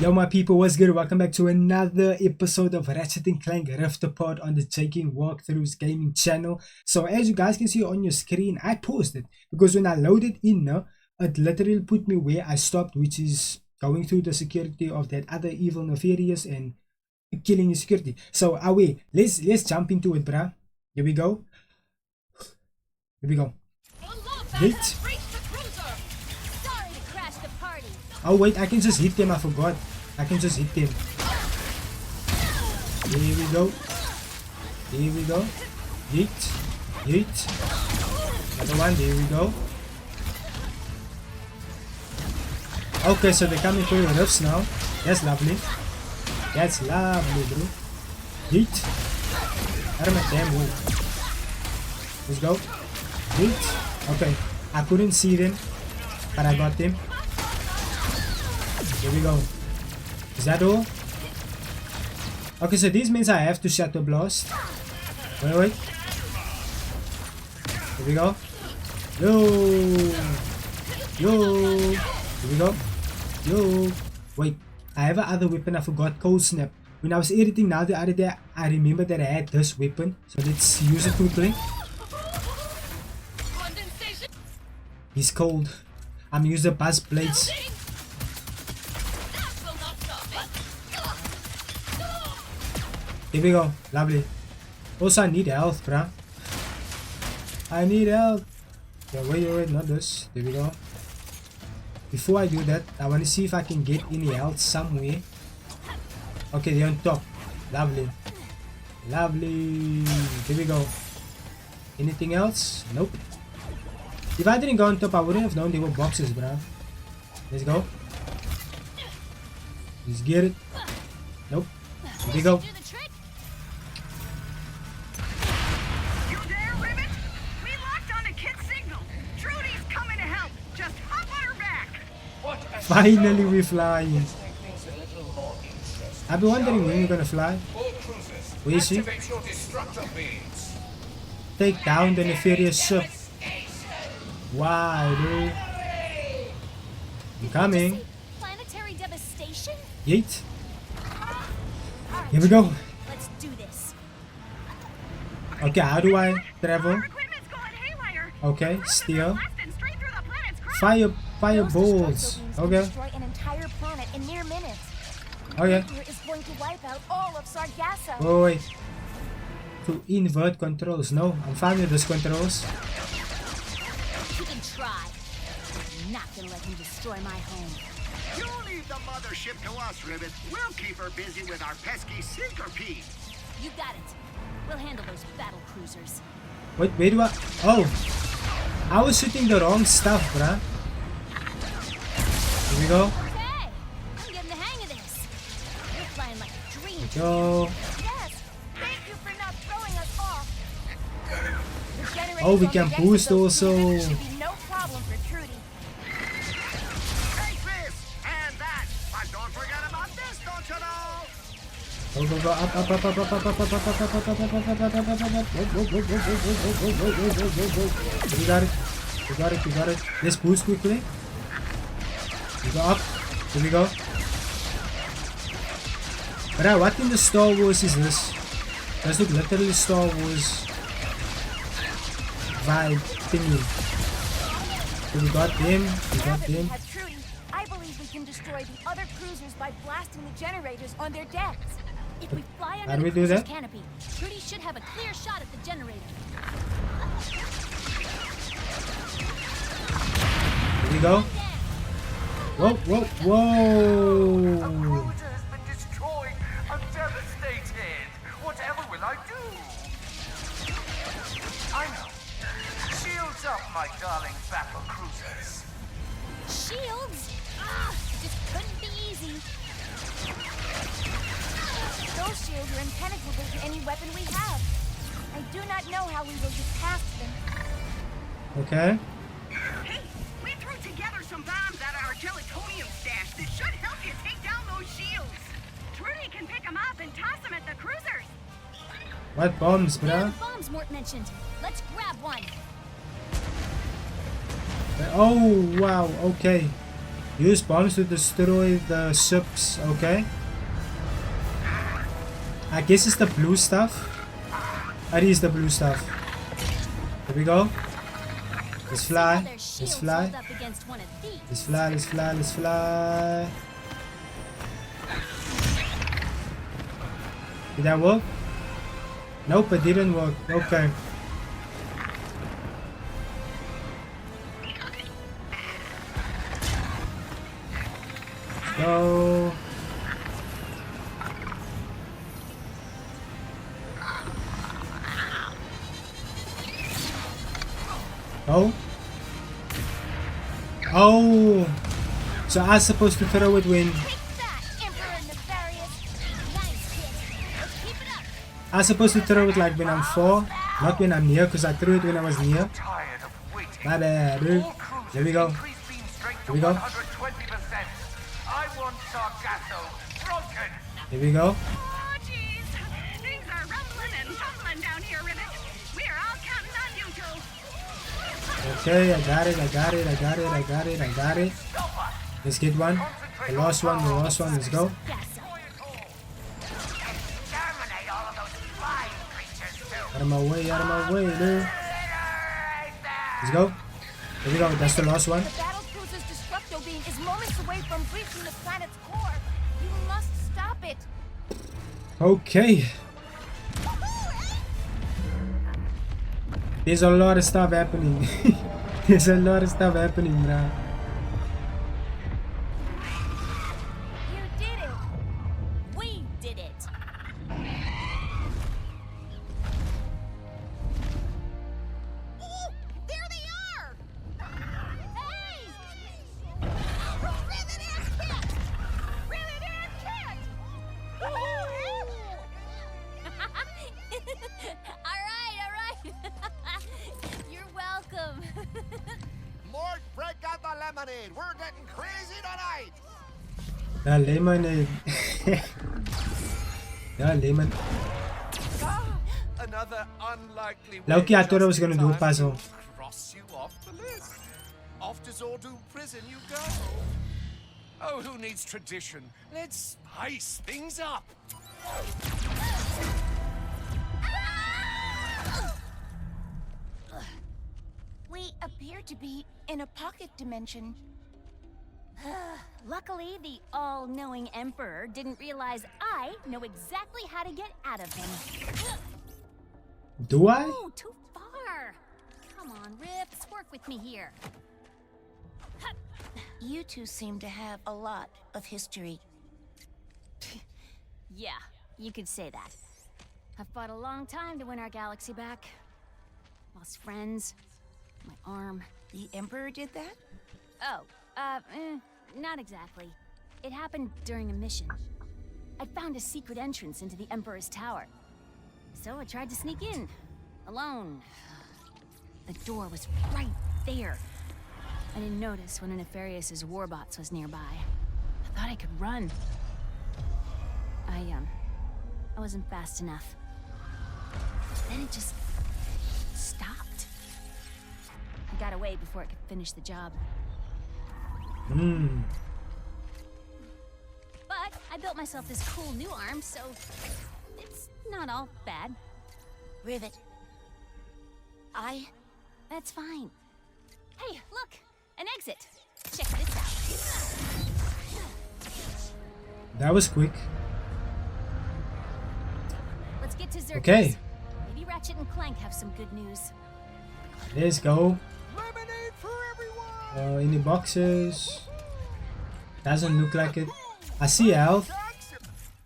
Yo my people, what's good? Welcome back to another episode of Ratchet and Clank Rift Apart on the Taking Walkthroughs gaming channel. So as you guys can see on your screen, I paused it because when I loaded in now, it literally put me where I stopped, which is going through the security of that other evil nefarious and killing his security. So away, let's jump into it, bruh. Here we go. Here we go. Wait. Oh wait, I can just hit them, I forgot. I can just hit them. Here we go. Here we go. Hit. Hit. Another one, there we go. Okay, so they're coming through the rifts now. That's lovely. That's lovely, bro. Hit. Out of my damn way. Let's go. Hit. Okay, I couldn't see them, but I got them. Here we go. Is that all? Okay, so this means I have to shatter blast. Wait. Here we go. Yo. Here we go. Yo. Wait, I have another weapon. I forgot. Cold snap. When I was editing now the other day, I remember that I had this weapon. So let's use it quickly. He's cold. I'm using the buzz blades. Here we go, lovely. Also, I need health, bruh. I need health. Yeah, wait, not this. There we go. Before I do that, I want to see if I can get any health somewhere. Okay, they're on top. Lovely. Lovely. Here we go. Anything else? Nope. If I didn't go on top, I wouldn't have known they were boxes, bruh. Let's go. Let's get it. Nope. Here we go. Finally we're flying. I've been wondering when we're gonna fly. Where is she? Take down the nefarious ship. Wow, dude. I'm coming. Planetary devastation? Yeet. Here we go. Let's do this. Okay, how do I travel? Okay, steal. Fireballs. Okay. Destroy an entire planet in mere minutes. Okay. Is going to wipe out all of Sargasso. Oh, wait. To invert controls. No, I'm fine with those controls. You can try. I'm not gonna let him destroy my home. You leave the mothership to us, Ribbit. We'll keep her busy with our pesky sinker-pea. You got it. We'll handle those battle cruisers. Wait, where do I... Oh! I was shooting the wrong stuff, bruh. Here we go. Okay. I'm getting the hang of this. You're flying like a dream. Go. Yes. Thank you for not throwing us off. Oh, we can boost also. Should be no problem for Trudy. Take this and that. But don't forget about this, don't you know? Go, up, You got it. Let's boost quickly. We go up. Here we go. But what in the Star Wars is this? Does look literally Star Wars vibe thingy. So we got them. I believe we can destroy the other cruisers by blasting the generators on their decks. If we fly How do under we the do cruiser's that? canopy, Trudy should have a clear shot at the generator. Here we go. Whoa. A cruiser has been destroyed. I'm devastated. Whatever will I do? I know. Shields up, my darling battle cruisers. Shields? Just couldn't be easy. Those shields are impenetrable to any weapon we have. I do not know how we will get past them. Okay. Hey, we threw together some bombs out of our gelatonium stash that should help you take down those shields. Trudy can pick them up and toss them at the cruisers. What bombs, bruh? The bombs Mort mentioned. Let's grab one. Oh, wow. Okay. Use bombs to destroy the ships, okay? I guess it's the blue stuff. It is the blue stuff. Here we go. Let's fly. Let's fly. Let's fly, let's fly, let's fly. Did that work? Nope, it didn't work. Okay. Let's go. Oh. Oh. So I was supposed to throw it when I was supposed to throw it like when I'm far, not when I'm near, because I threw it when I was near. My bad, dude. There we go. Here we go. Here we go. Oh, jeez. Things are rumbling and tumbling down here, Rivet. We're all counting on you two. Okay, I got it, I got it, I got it, I got it, I got it. Let's get one. The last one, the last one, let's go. Out of my way, dude. Let's go. Here we go, that's the last one. The battlecruiser's destructo beam is moments away from breaching the planet's core. You must stop it. Okay. There's a lot of stuff happening. There's a lot of stuff happening, bruh. You did it. We did it. Oh, there they are! Hey! Rivet and Kit! Rivet and Kit! All right. You're welcome. Mort, break out the lemonade. We're getting crazy tonight. The lemonade. The lemon. Another unlikely. Loki, I thought I was gonna do a puzzle. Cross you off the list. Off to Zordoom prison you go. Oh, who needs tradition? Let's spice things up. We appear to be in a pocket dimension. Luckily, the all-knowing Emperor didn't realize I know exactly how to get out of him. Do I? Oh, too far. Come on, Rips, work with me here. You two seem to have a lot of history. Yeah, you could say that. I've fought a long time to win our galaxy back. Lost friends, my arm. The Emperor did that? Oh, not exactly. It happened during a mission. I found a secret entrance into the Emperor's tower. So I tried to sneak in, alone. The door was right there. I didn't notice one of Nefarious' warbots was nearby. I thought I could run. I wasn't fast enough. Then it just stopped. I got away before it could finish the job. But I built myself this cool new arm, so it's not all bad. Rivet. That's fine. Hey, look! An exit! Check this out. That was quick. Let's get to Xerxes. Okay. Maybe Ratchet and Clank have some good news. Let's go. Lemonade for everyone. Any boxes? Doesn't look like it. I see health.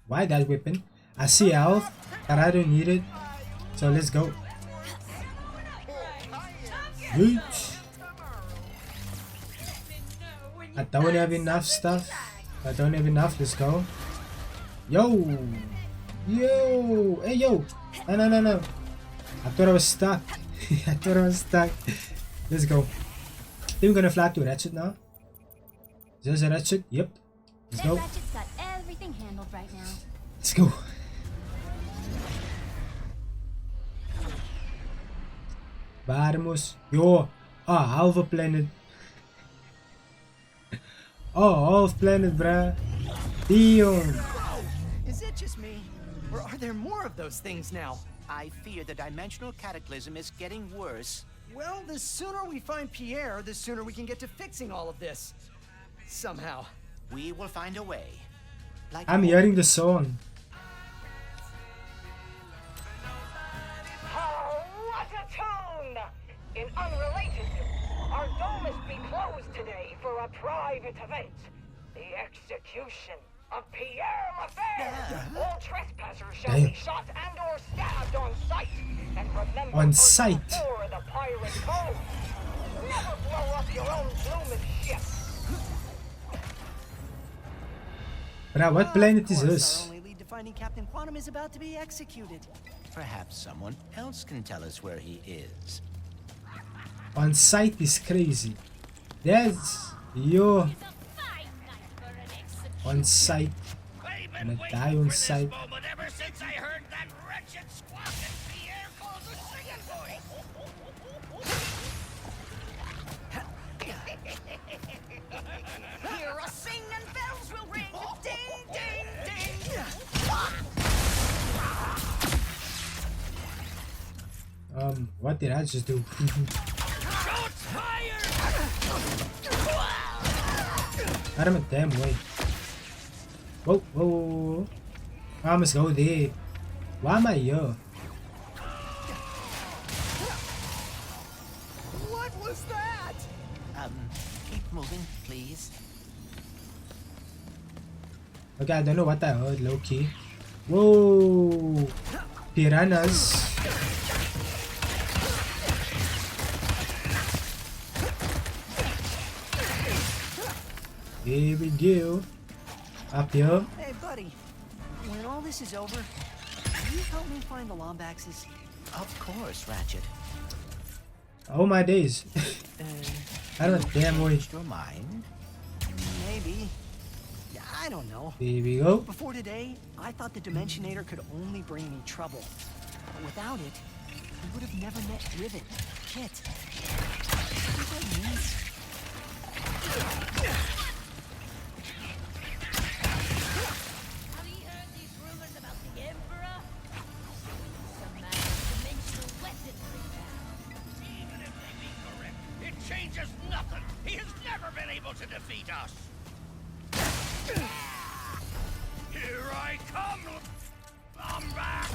Why that weapon? I see health, but I don't need it. So let's go. Yeet. I don't have enough stuff. I don't have enough. Let's go. Yo. Yo. Hey, yo. No. I thought I was stuck. I thought I was stuck. Let's go. I think we're gonna fly to Ratchet now. Is this a Ratchet? Yep. Let's go. Ratchet's got everything handled right now. Let's go. Vamos. Yo. Halve planet. Oh, off planet, bruh. Damn. Is it just me? Or are there more of those things now? I fear the dimensional cataclysm is getting worse. Well, the sooner we find Pierre, the sooner we can get to fixing all of this. Somehow. We will find a way. Like I'm hearing the song. What a tune! In unrelated news, our dome must be closed today for a private event. The execution of Pierre Lefebvre. All trespassers shall be shot and or stabbed on sight. And remember On sight. for the pirate code. Never blow up your own blooming ship. Bruh, what planet is Of course, this? our only lead to finding Captain Quantum is about to be executed. perhaps someone else can tell us where he is. On site is crazy. That's yo. On site. Gonna die on site. Ever since I heard that wretched squawk and Pierre called the singing boy. Hear us sing and bells will ring. Ding, ding, ding. What did I just do? Shots fired! Out of my damn way. Whoa, whoa, whoa, whoa. I must go there. Why am I here? What was that? Keep moving, please. Okay, I don't know what I heard, low key. Whoa! Piranhas. Here we go. Up here. Hey, buddy. When all this is over, can you help me find the Lombaxes? Of course, Ratchet. Oh my days. I don't damn way. Changed your mind? Maybe. Yeah, I don't know. Here we go. Before today, I thought the Dimensionator could only bring me trouble. But without it, we would have never met Rivet, Kit. What that means? Have you heard these rumors about the Emperor? Some man with dimensional weaponry now. Even if they be correct, it changes nothing. He has never been able to defeat us. Here I come. I'm back.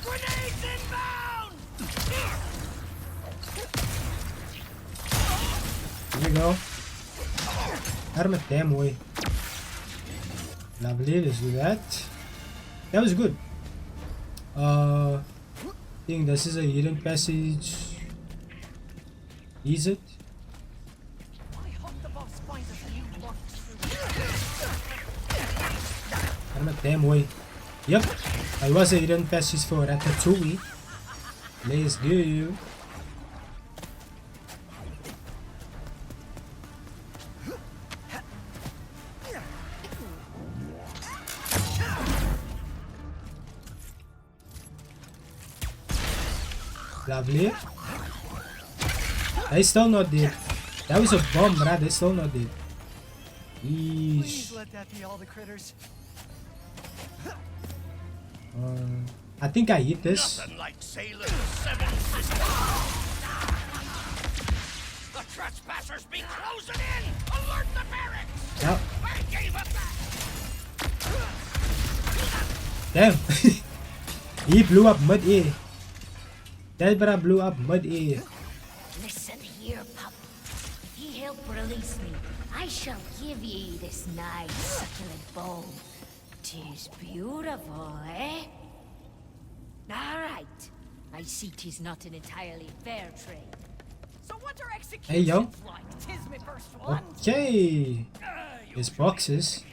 Grenades inbound! Here we go. Out of my damn way. Lovely, let's do that. That was good. I think this is a hidden passage. Is it? I hope the boss finds us a new launch Out of my damn way. Yep, I was a hidden passage for Ratatouille. Let's go. Lovely. They still not dead. That was a bomb, bruh. They still not dead. Please Yeesh. let that be all the critters. I think I hit this. Nothing like Sailor's Seven Sisters. The trespassers be closing in. Alert the barracks. Yep. I gave up that. Damn. He blew up mid-air. That bruh blew up mid-air. Listen here, pup. If ye help release me, I shall give ye this nice succulent bone. 'Tis beautiful, eh? All right. I see 'tis not an entirely fair trade. So what are executions Hey, yo. like? 'Tis my first one. Okay. His boxes.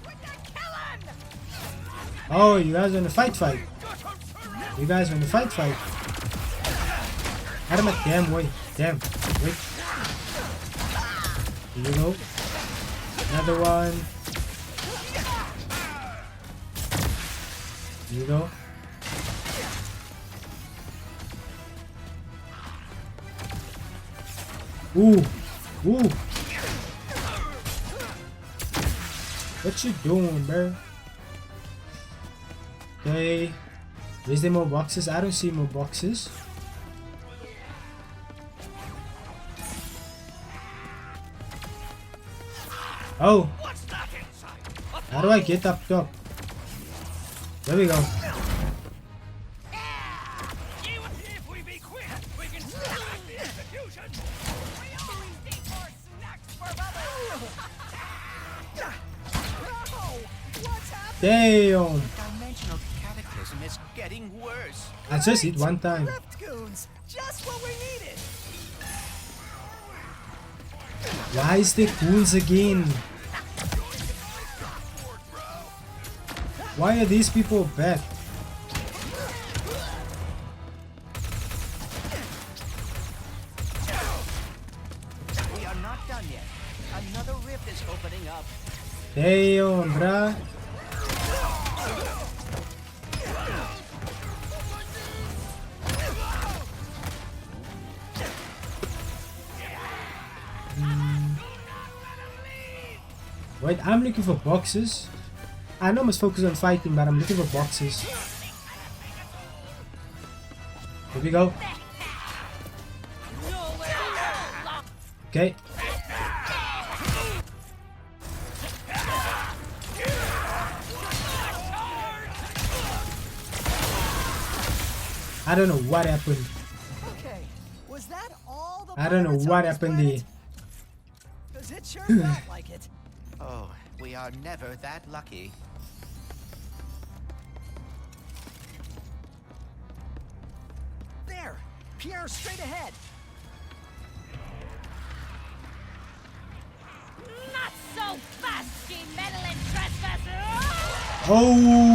With the killing! Oh, you guys want to fight? You guys want to fight? Out of my damn way. Damn. Wait. Here you go. Another one. Here you go. Ooh. Ooh. What you doing, bro? Okay. Is there more boxes? I don't see more boxes. Oh. How do I get up top? There we go. Damn! Dimensional cataclysm is getting worse. I just hit one time. Rift goons, just what we needed. Why is there goons again? Why are these people back? We are not done yet. Another rift is opening up. Damn, bruh. Wait, I'm looking for boxes. I know I must focus on fighting, but I'm looking for boxes. Here we go. Okay. I don't know what happened. Okay, was that all the I don't know pirates on what this happened there. planet? 'Cause it sure felt like it. Oh, we are never that lucky. There, Pierre, straight ahead. Not so fast, ye meddling trespasser! Oh!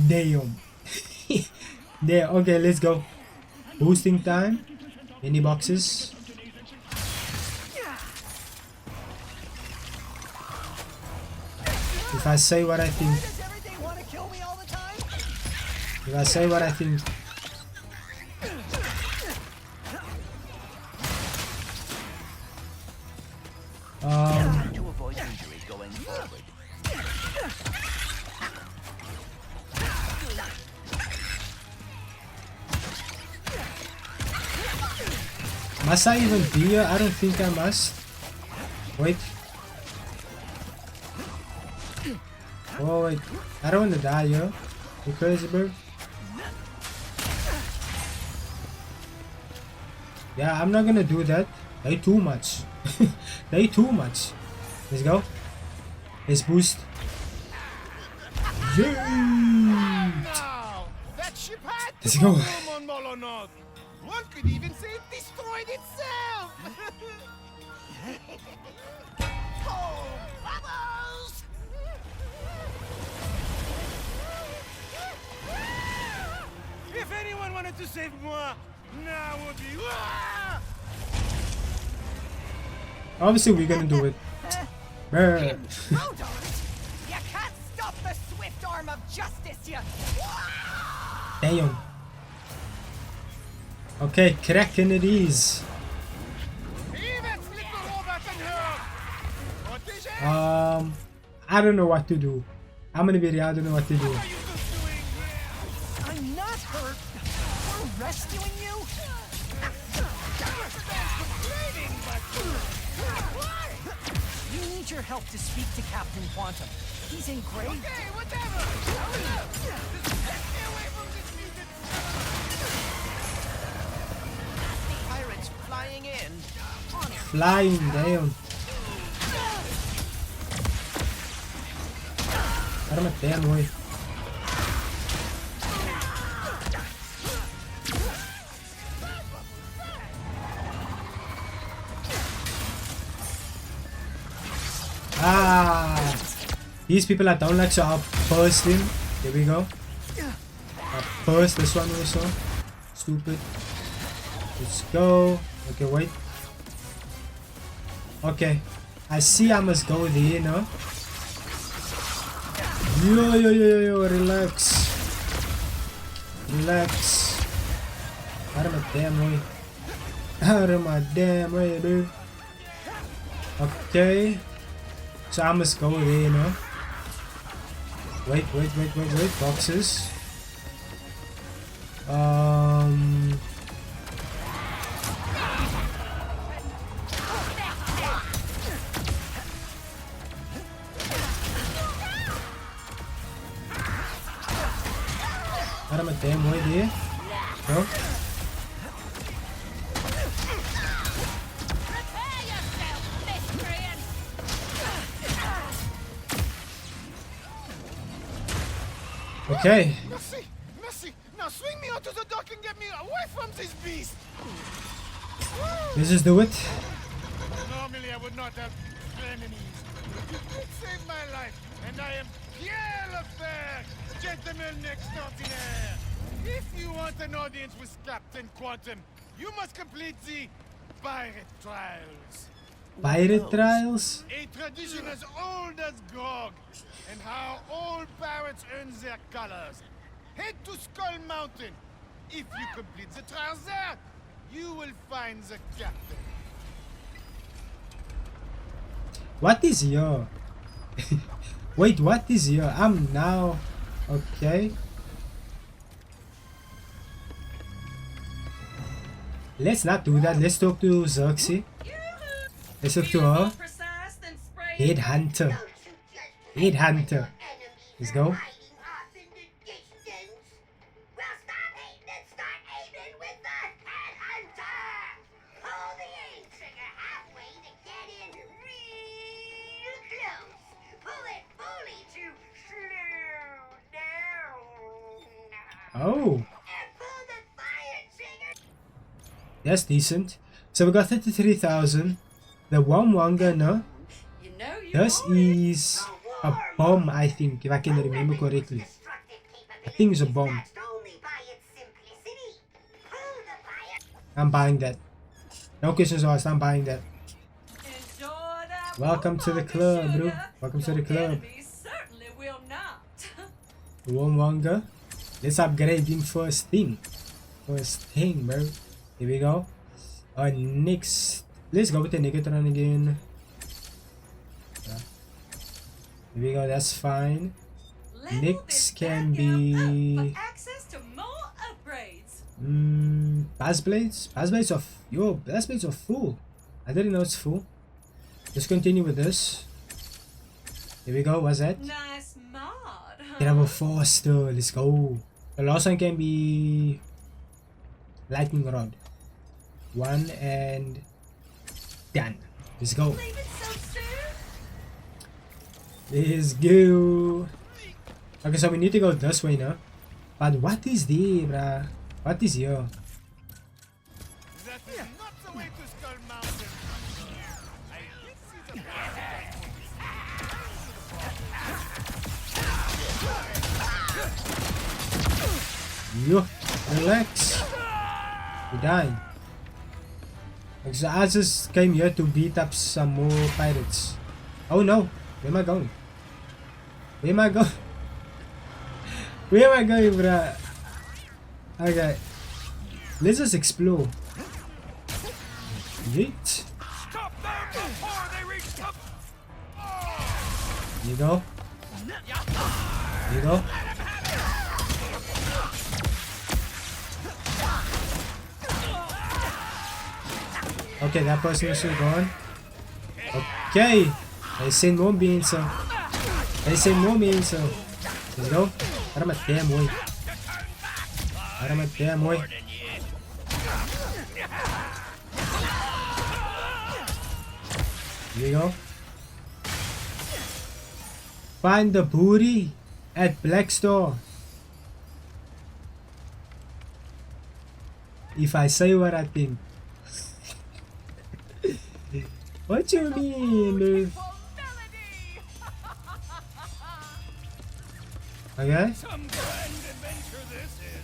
Damn. There, okay, let's go. Boosting time. Any boxes? If I say what I think. Why does everything want to kill me all the time? If I say what I think. To avoid injury going forward. Must I even be here? I don't think I must. Wait. Oh wait. I don't want to die here. You crazy bird? Yeah, I'm not gonna do that. They too much. They too much. Let's go. Let's boost. Yeah. That ship had Let's go. on Molonov. One could even say it destroyed itself. Oh, bubbles! If anyone wanted to save moi, now would be. Obviously, we're gonna do it. Brr. Hold on. You can't stop the swift arm of justice, you. Damn. Okay, cracking it is. I don't know what to do. I'm gonna be real, I don't know what to do. I'm not hurt. We're rescuing you. You need your help to speak to Captain Quantum. He's in great. Okay, whatever. Stay away from this mutant. Pirates flying in. Flying down. Para matar, boy. Ah, these people are down like so. I'll burst him. There we go. I'll burst this one also. Stupid. Let's go. Okay, wait. Okay, I see I must go there, no? Yo, relax. Relax. Out of my damn way. Out of my damn way, dude. Okay. So I must go there, you know. Wait. Boxes. Out of my damn way there. Go. Okay. Merci! Now swing me onto the dock and get me away from this beast! Let's just do it. Normally I would not have enemies. You did save my life, and I am Pierre Lefebvre, gentleman extraordinaire. If you want an audience with Captain Quantum, you must complete the Pirate Trials. Pirate trials? A tradition as old as grog, and how old pirates earn their colors. Head to Skull Mountain. If you complete the trials there, you will find the captain. What is your... Wait, what is your... I'm now... Okay. Let's not do that. Let's talk to Xerxes. Let's talk to her. Headhunter. Headhunter. Let's go. Oh. That's decent. So we got 33,000. The Wamwanga, no? This is a bomb, I think, if I can remember correctly. I think it's a bomb. I'm buying that. No questions asked, I'm buying that. Welcome to the club, bro. Welcome to the club. Wamwanga. Let's upgrade him first thing. First thing, bro. Here we go. Next. Let's go with the Negatron again. Yeah. Here we go, that's fine. Next can be... Bass blades? Bass blades are... Yo, bass blades are full. I didn't know it's full. Let's continue with this. Here we go, what's that? Nice mod, huh? Get our faster, let's go. The last one can be... Lightning rod. 1 and... Done. Let's go. Let's go. Okay, so we need to go this way now. But what is there, bruh? What is here? That is not the way to Skull Mountain. I did see the Yo, relax. We died. Okay, so I just came here to beat up some more pirates. Oh no, where am I going? Where am I going? Where am I going, bruh? Okay, let's just explore. Yeet. Stop them before they reach the... Here you go. Here you go. Okay, that person is still gone. Okay, I send more beans. I send more beans. Let's go. Out of my damn way. Out of my damn way. Here you go. Find the booty at Black Store. If I say what I think. What you mean, dude? Okay. Some grand adventure this is.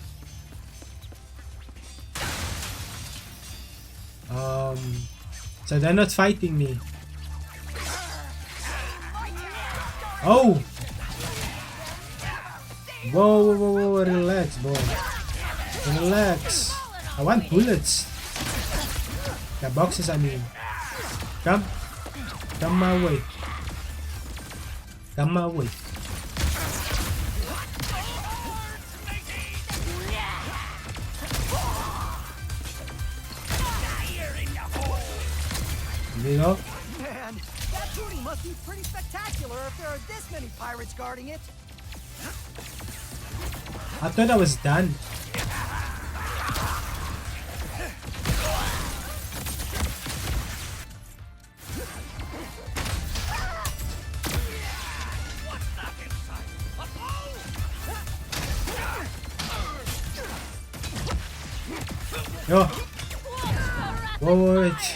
So they're not fighting me. Oh! Whoa, relax, boy. Relax. I want bullets. The boxes, I mean. Come. Come my way. Come my way. There you go. Man, that booty must be pretty spectacular if there are this many pirates guarding it. I thought I was done. Yo. Whoa, wait.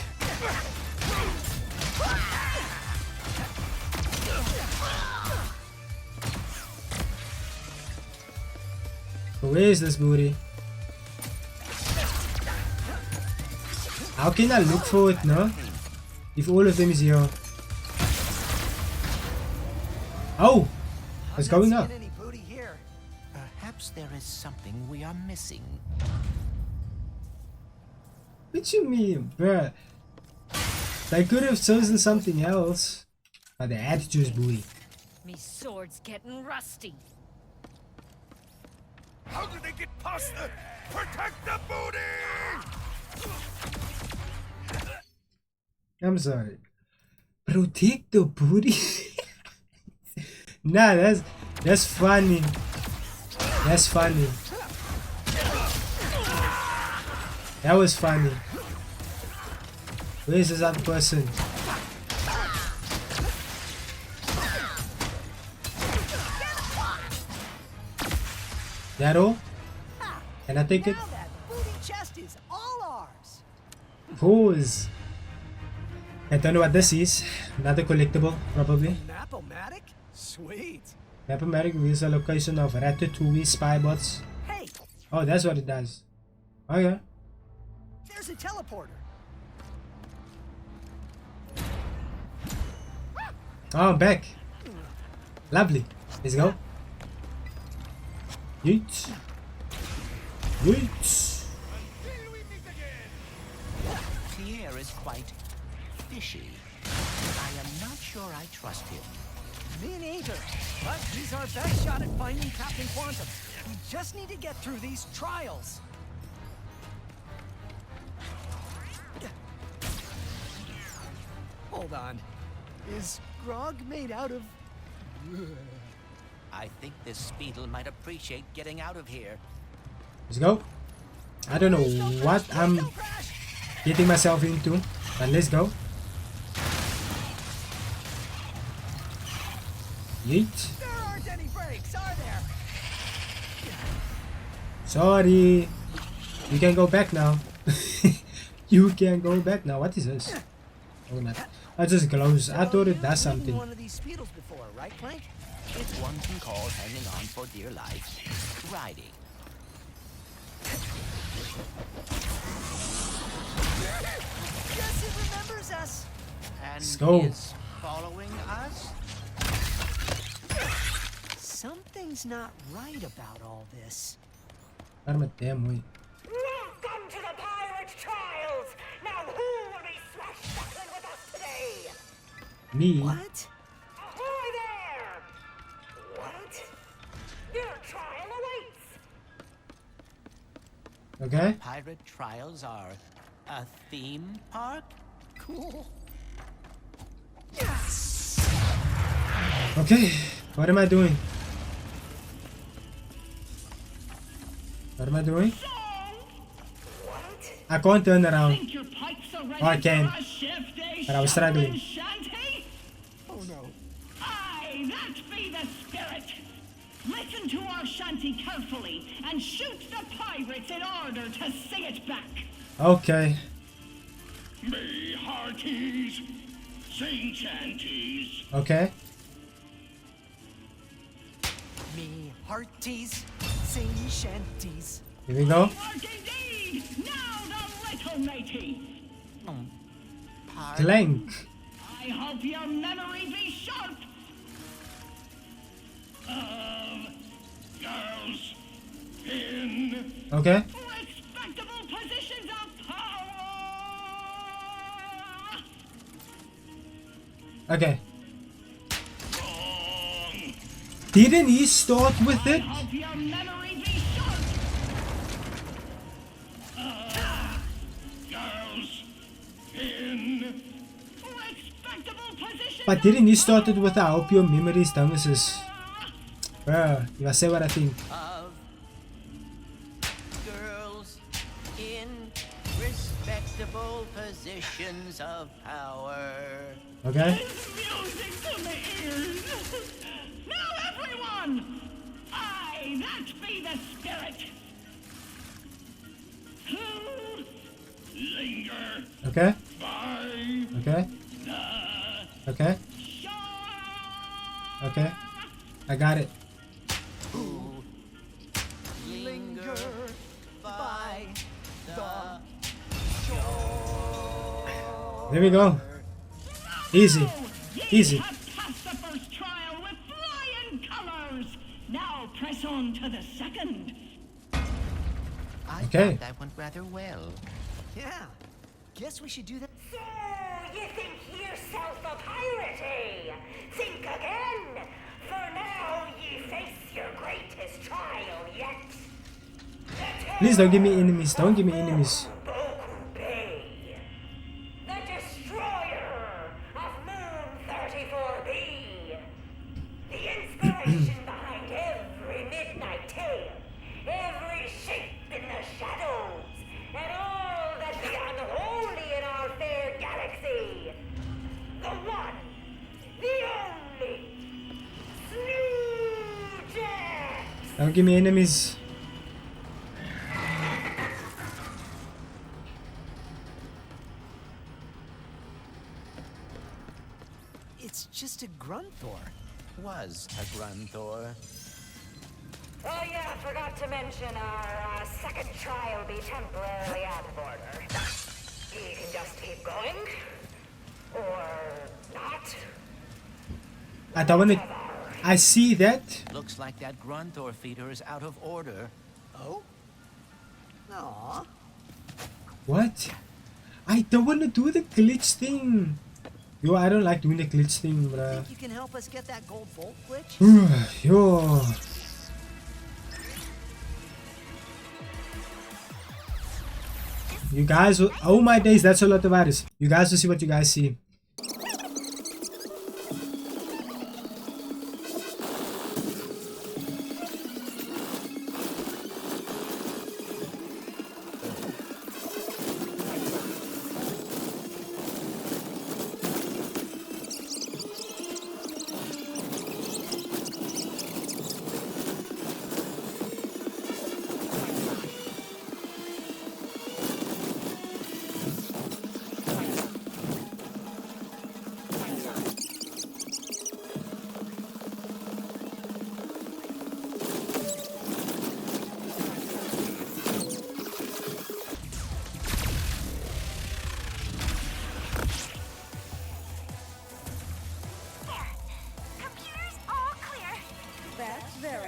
Where is this booty? How can I look for it now? If all of them is here. Oh! It's going up. Any booty here. Perhaps there is something we are missing. What you mean, bruh? They could have chosen something else. But they had to choose booty. Me sword's getting rusty. How did they get past the... Protect the booty! I'm sorry. Protect the booty? Nah, that's funny. That's funny. That was funny. Where is this other person? That all? Can I take it? Now that booty chest is all ours. Pause. I don't know what this is. Another collectible, probably. Map-o-matic? Sweet. Map-o-matic reveals the location of Ratchet spy bots. Hey, Oh, that's what it does. Okay. there's a teleporter. Oh, I'm back. Lovely. Let's go. Yeet. Yeet. The air is quite fishy. I am not sure I trust him. Me neither. But he's our best shot at finding Captain Quantum. We just need to get through these trials. Hold on. Is grog made out of... I think this Speedle might appreciate getting out of here. Let's go. I don't know what I'm Don't crash! getting myself into, but let's go. Yeet. There aren't any brakes, are there? Sorry. You can go back now. You can go back now. What is this? Oh, not. I just glows. I thought it does You've ridden something. one of these Speedles before, right, Clank? It's one can call hanging on for dear life riding. Yes, it remembers us. And Let's go. is following us? Something's not right about all this. Arma damn way. Welcome to the pirate trials! Now who will be swashbuckling with us today? Me. What? Ahoy there! What? Your trial awaits! Okay. Pirate trials are a theme park? Cool. Okay. What am I doing? What am I doing? I can't turn around. Oh, I can. But I was struggling. Oh no. Aye, that be the spirit. Listen to our shanty carefully and shoot the pirates in order to sing it back. Okay. Me hearties, sing shanties. Okay. Me hearties, sing shanties. Here we go. Mark indeed. Now the little matey. Pardon? Clank. I hope your memory be sharp. Girls in Okay. Respectable positions of power! Okay. Didn't he start with it? I hope your memory be short! Girls in respectable positions. But didn't he start it with I hope your memories dunguses? Bruh, if I say what I think. Of girls in respectable positions of power. Okay. Music to the ears. Now everyone! I, that be the spirit. Who linger Okay. by Okay. the Okay. shore. Okay. I got it. Who linger by the There we go. Easy. Easy. Have passed the first trial with flying colors. Now press on to the second. I Okay. thought that went rather well. Yeah. Guess we should do that. So, you think yourself a pirate, eh? Think again! For now, ye face your greatest trial yet. Please don't give me enemies. Don't give me enemies. Boku Bay, the destroyer of Moon 34B. The inspiration behind every midnight tale, every shape in the shadows, and all that the unholy in our fair galaxy. The one, the only, Snoojax! Don't give me enemies. It's just a Grunthor. Was a Grunthor. Oh yeah, I forgot to mention our second trial be temporarily out of order. You can just keep going, or not. I don't wanna. I see that. Looks like that Grunthor feeder is out of order. Oh? Aw. What? I don't wanna do the glitch thing. Yo, I don't like doing the glitch thing, bruh. Think you can help us get that gold bolt glitch? Yo. You guys will, oh my days, that's a lot of virus. You guys will see what you guys see.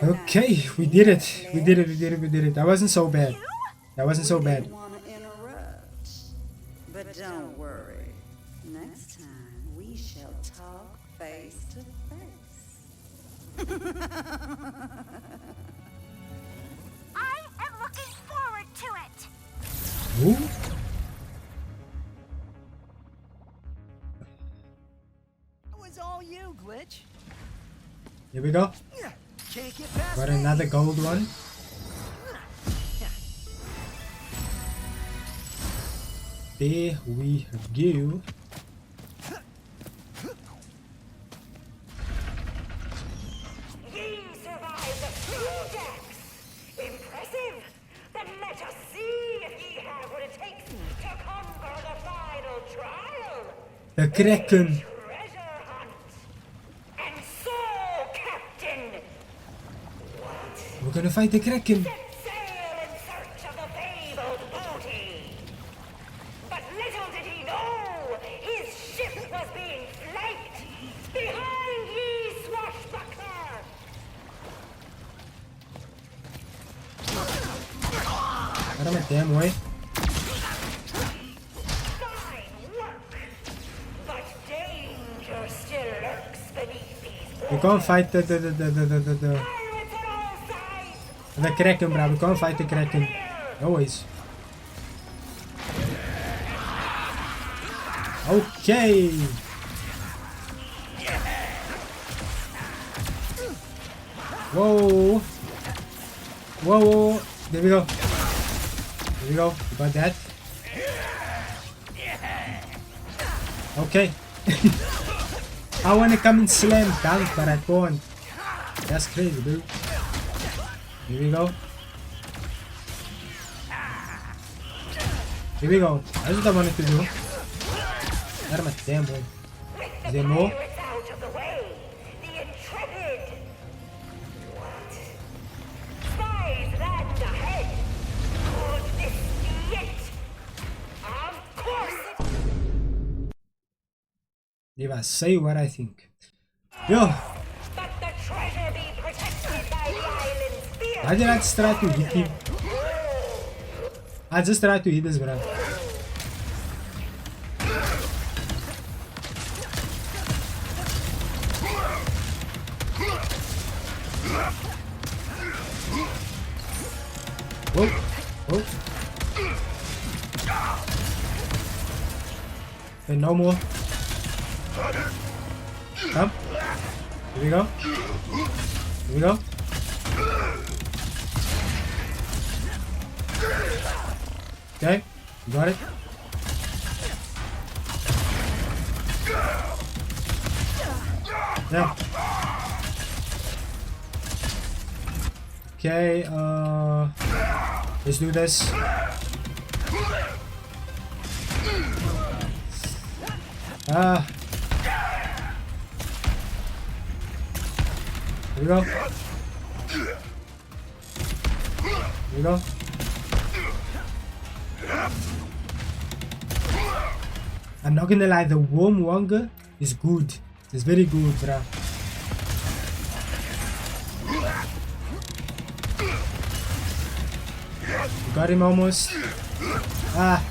Okay, we did it. We did it. We did it. We did it. That wasn't so bad. That wasn't so bad. Want to interrupt, but don't worry. Next time we shall talk face to face. I am looking forward to it. Ooh. That was all you, Glitch. Here we go. Can't get past Got me. another gold one. There we go. Ye survived the Snoojax! Impressive! Then let us see if ye have what it takes to conquer the final trial! The Kraken. Treasure hunt! And so, Captain, We're gonna fight the Kraken. set sail in search of the fabled booty! But little did he know, his ship was being flanked! Behind ye, swashbuckler! damn way. Fine work. But danger still lurks beneath these We can't fight the pirates on all sides. Kraken, bro. We can't fight the Kraken. Always. Okay. Whoa. Whoa. There we go. There we go. We got that. Okay. I wanna come and slam dunk, but I can't. That's crazy, dude. Here we go. Here we go. That's what I wanted to do. Out of my damn way. Is there more? Pirates out of the way. The intrepid. What? Spies land ahead. Could this be it? Of course it. If I say what I think. Yo, But the treasure be protected by the island's fear. I did not just try to hit him. I just tried to hit this, bro. Whoa, whoa. Okay, no more. Come. Here we go. Here we go. Okay, got it. Yeah. Okay, let's do this. Here we go. Here we go. I'm not gonna lie, the warm wanger is good. It's very good, bruh. Got him almost. Ah.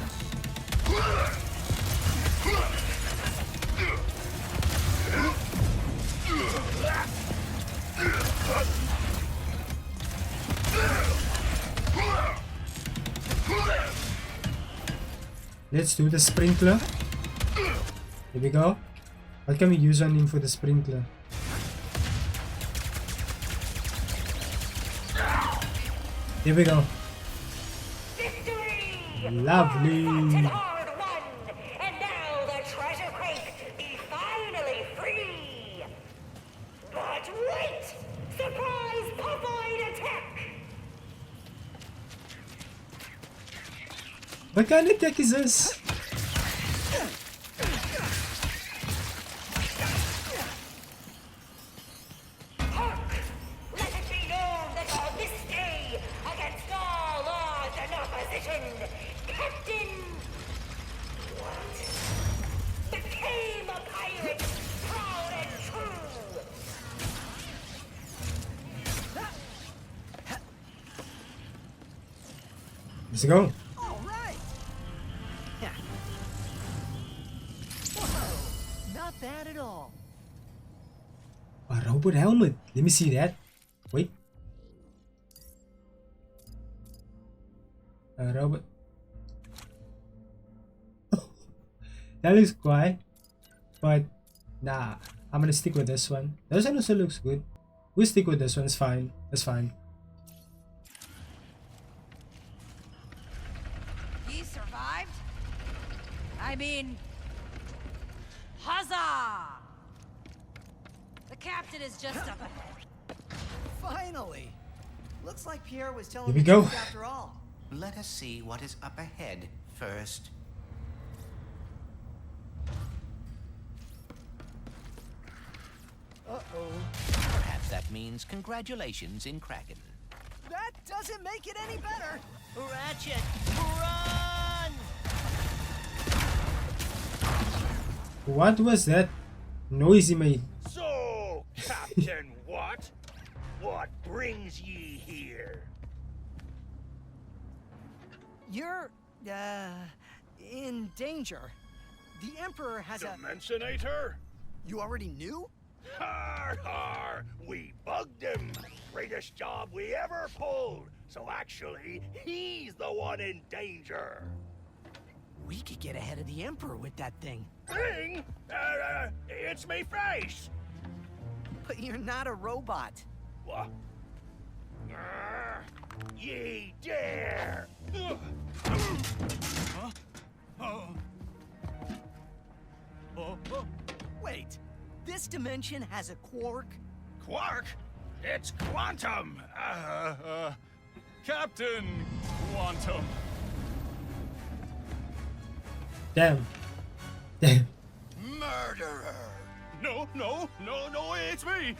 Let's do the sprinkler. Here we go. What can we use on him for the sprinkler? Here we go. Victory! Lovely. Hard won, and now the treasure crate be finally free. But wait! Surprise pop-eyed attack! What kind of deck is this? Hark! Let it be known that on this day, against all odds and opposition, Captain... What? Became a pirate, proud and true! Let's go. All right. Yeah. Whoa, not bad at all. A robot helmet. Let me see that. Wait. A robot. That looks quiet. But nah. I'm gonna stick with this one. This one also looks good. We'll stick with this one. It's fine. It's fine. He survived? I mean, huzzah! The captain is just up ahead. Finally. Looks like Pierre was telling Here we the go. truth after all. Let us see what is up ahead first. Uh-oh. Perhaps that means congratulations in Kraken. That doesn't make it any better. Ratchet, run! What was that noise he made? So, Captain what? What brings ye here? You're, in danger. The Emperor has Dimensionator? You already knew? Har har! We bugged him. Greatest job we ever pulled. So actually, he's the one in danger. We could get ahead of the Emperor with that thing. Thing? It's me face. But you're not a robot. What? Ye dare! Huh? Oh. Wait, this dimension has a quark? Quark? It's quantum! Captain Quantum. Damn. Damn. Murderer! No, it's me.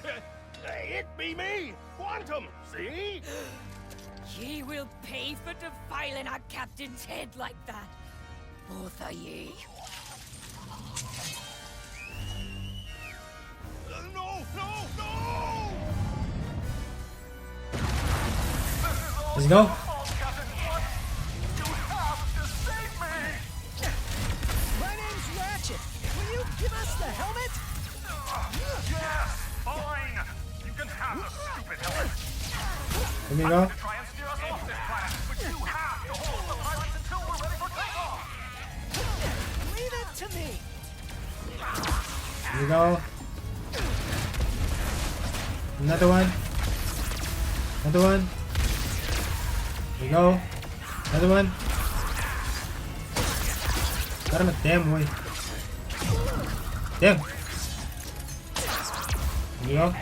It be me! Quantum! See? Ye will pay for defiling our captain's head like that. Both of ye. No! Let's go. My name's Ratchet. Will you give us the helmet? Yes, fine. You can have the stupid helmet. Here we go. To try and steer us off this planet, but you have to hold the pirates until we're ready for takeoff. Leave it to me. Here we go. Another one. Another one. Here we go. Another one. Got him a damn way. Damn. Here we go.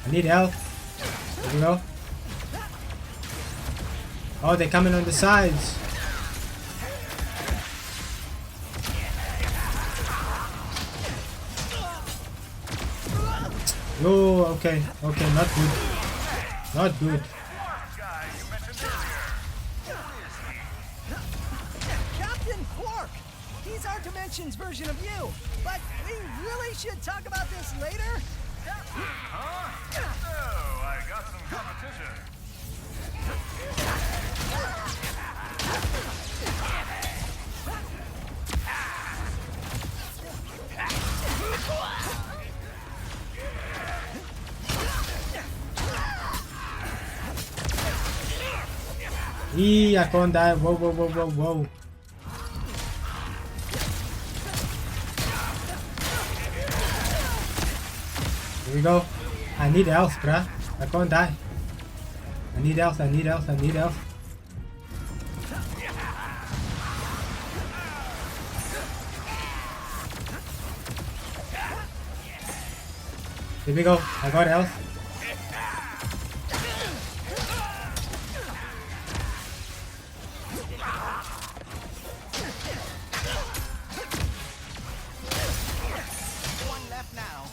I need help. Here we go. Oh, they're coming on the sides. Oh, okay, not good. Not good. Captain Quark! He's our dimension's version of you. But we really should talk about this later? Huh? So, I got some competition. I can't die. Whoa. Here we go. I need health, bruh. I can't die. I need health. Here we go. I got health. One left now.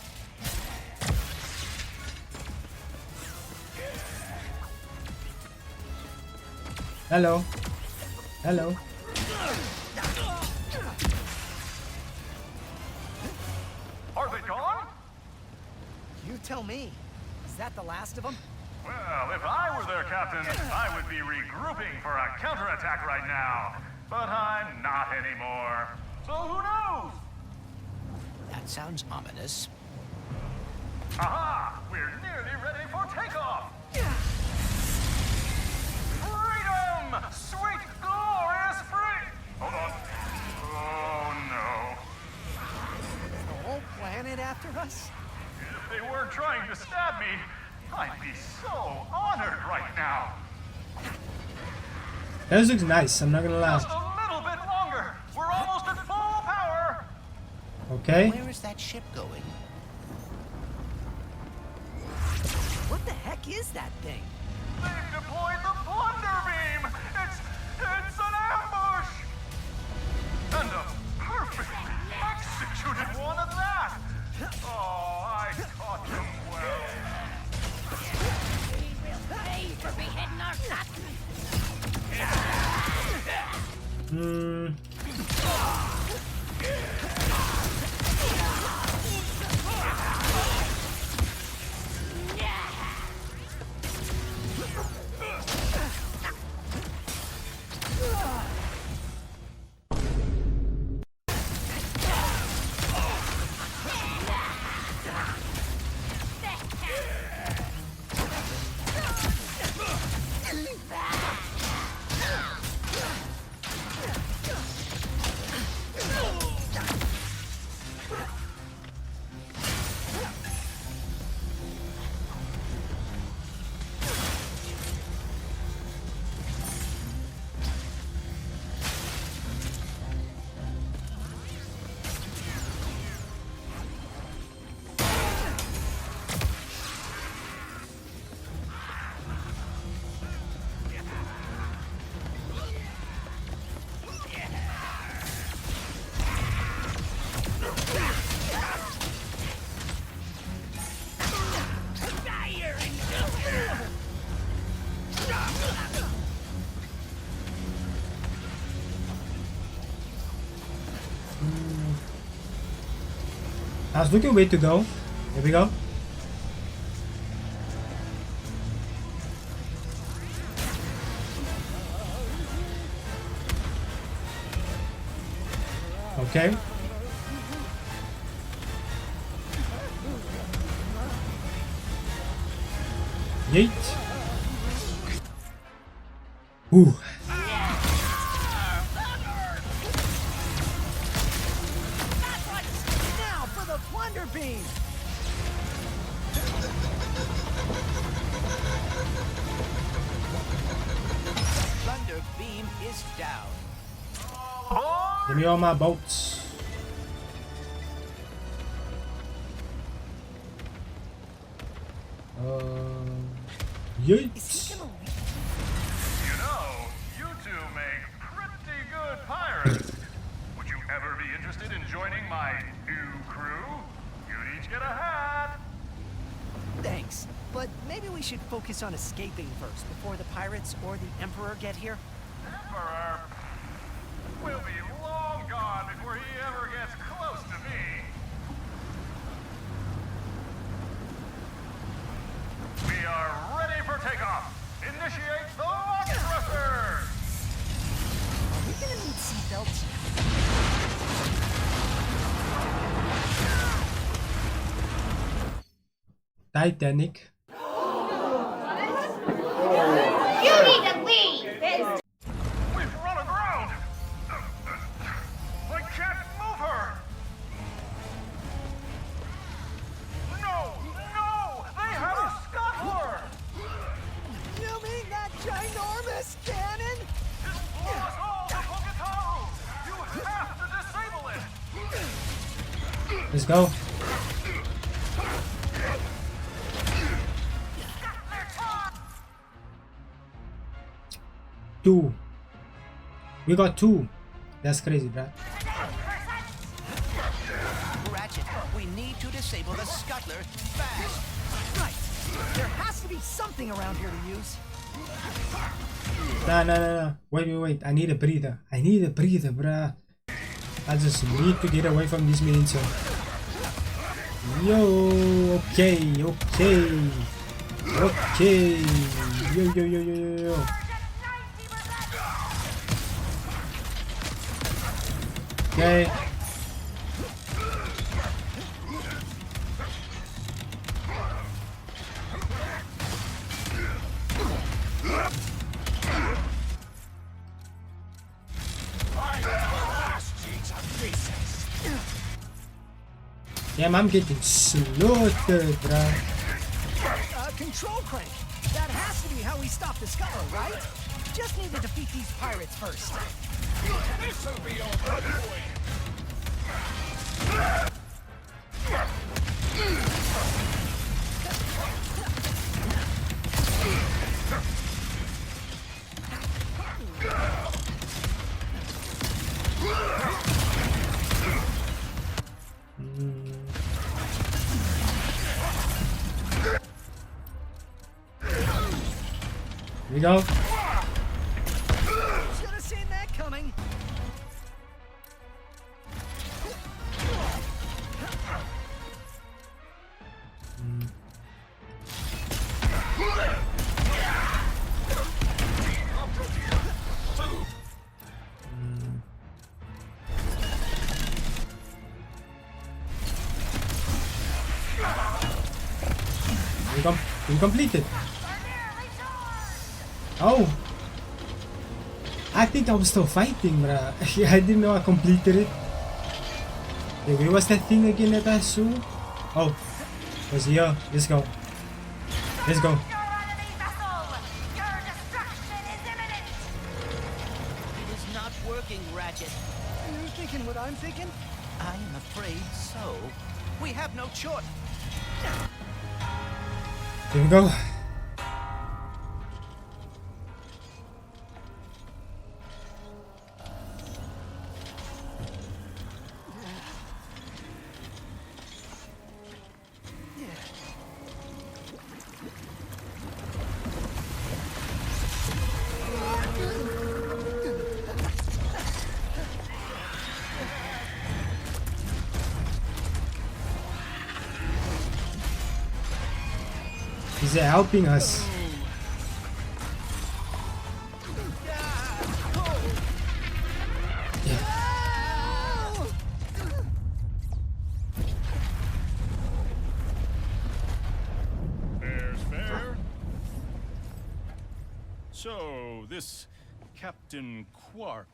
Hello. Are they gone? You tell me. Is that the last of them? Well, if I were their captain, I would be regrouping for a counterattack right now. But I'm not anymore. So who knows? That sounds ominous. Aha! We're nearly ready for takeoff! Freedom! Sweet, glorious free! Hold on. Oh, no. Is the whole planet after us? If they weren't trying to stab me, I'd be so honored right now. That looks nice, I'm not gonna lie. Just a little bit longer. We're almost at full power. Okay. Where is that ship going? What the heck is that thing? They've deployed the plunder beam. It's an ambush. And a perfectly executed one at that. Oh, I taught them well. We will pay for beheading our captain. I was looking way to go. Here we go. Okay. Yeet. Ooh. Now for the Plunder Beam! Thunder beam is down. Give me all my boats. Yeet. You know, you two make pretty good pirates. Would you ever be interested in joining my new crew? You'd each get a hat. Thanks, but maybe we should focus on escaping first before the pirates or the Emperor get here. Emperor will be long gone before he ever gets close to me. We are ready for takeoff. Initiate the launch thruster. Are we gonna need seatbelts? Titanic. You need to leave! We've run aground. I can't move her. No, no, they have a scuttler. You mean that ginormous cannon? It'll blow us all to Pocataru. You have to disable it. Let's go. Two. We got two. That's crazy, bro. Ratchet, we need to disable the scuttler fast. Right. There has to be something around here to use. No. Wait. I need a breather. Bruh. I just need to get away from this minions. Yo, okay. Yo. Okay. Damn, I'm getting slaughtered, bruh. Control crank. That has to be how we stop the scuttler, right? Just need to defeat these pirates first. This'll be your blood boy. Here we go. Should have seen that coming. We completed. Oh, I think I was still fighting, bruh. I didn't know I completed it. Okay, where was that thing again that I saw? Oh, it was here. Let's go. Your enemy vessel! Your destruction is imminent! It is not working, Ratchet. You're thinking what I'm thinking? I am afraid so. We have no choice. Here we go. He's helping us. Fair's fair. So, this Captain Quark,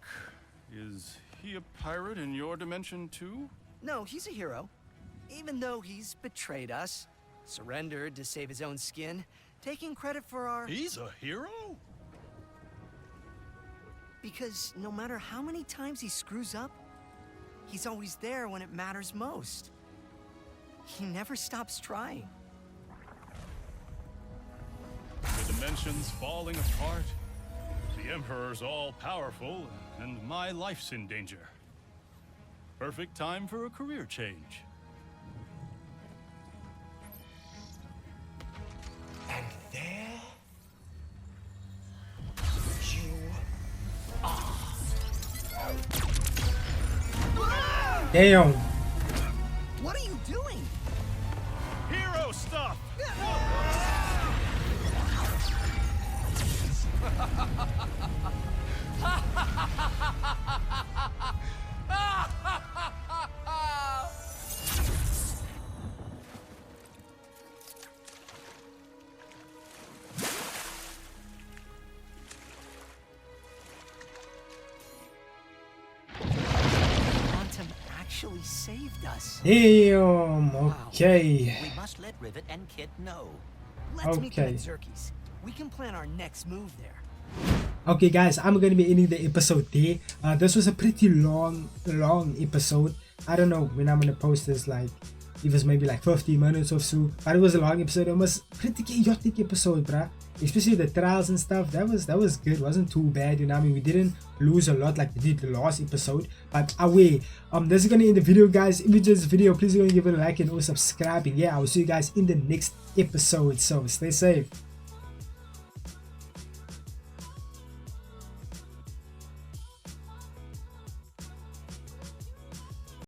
is he a pirate in your dimension too? No, he's a hero. Even though he's betrayed us, surrendered to save his own skin, taking credit for our... He's a hero? Because no matter how many times he screws up, he's always there when it matters most. He never stops trying. The dimension's falling apart. The Emperor's all-powerful, and my life's in danger. Perfect time for a career change. And there you are. Damn. What are you doing? Hero stuff! Quantum actually saved us. Damn. Okay. We must let Rivet and Kit know. Let's meet them Okay. at Zerky's. We can plan our next move there. Okay guys, I'm gonna be ending the episode there. This was a pretty long episode. I don't know when I'm gonna post this, like it was maybe like 50 minutes or so, but it was a long episode. It was pretty chaotic episode, bruh. Especially the trials and stuff. That was good. Wasn't too bad, you know what I mean? We didn't lose a lot like we did the last episode, but away. This is gonna end the video, guys. If you enjoyed this video, please go and give it a like and also subscribe, and yeah, I will see you guys in the next episode. So stay safe.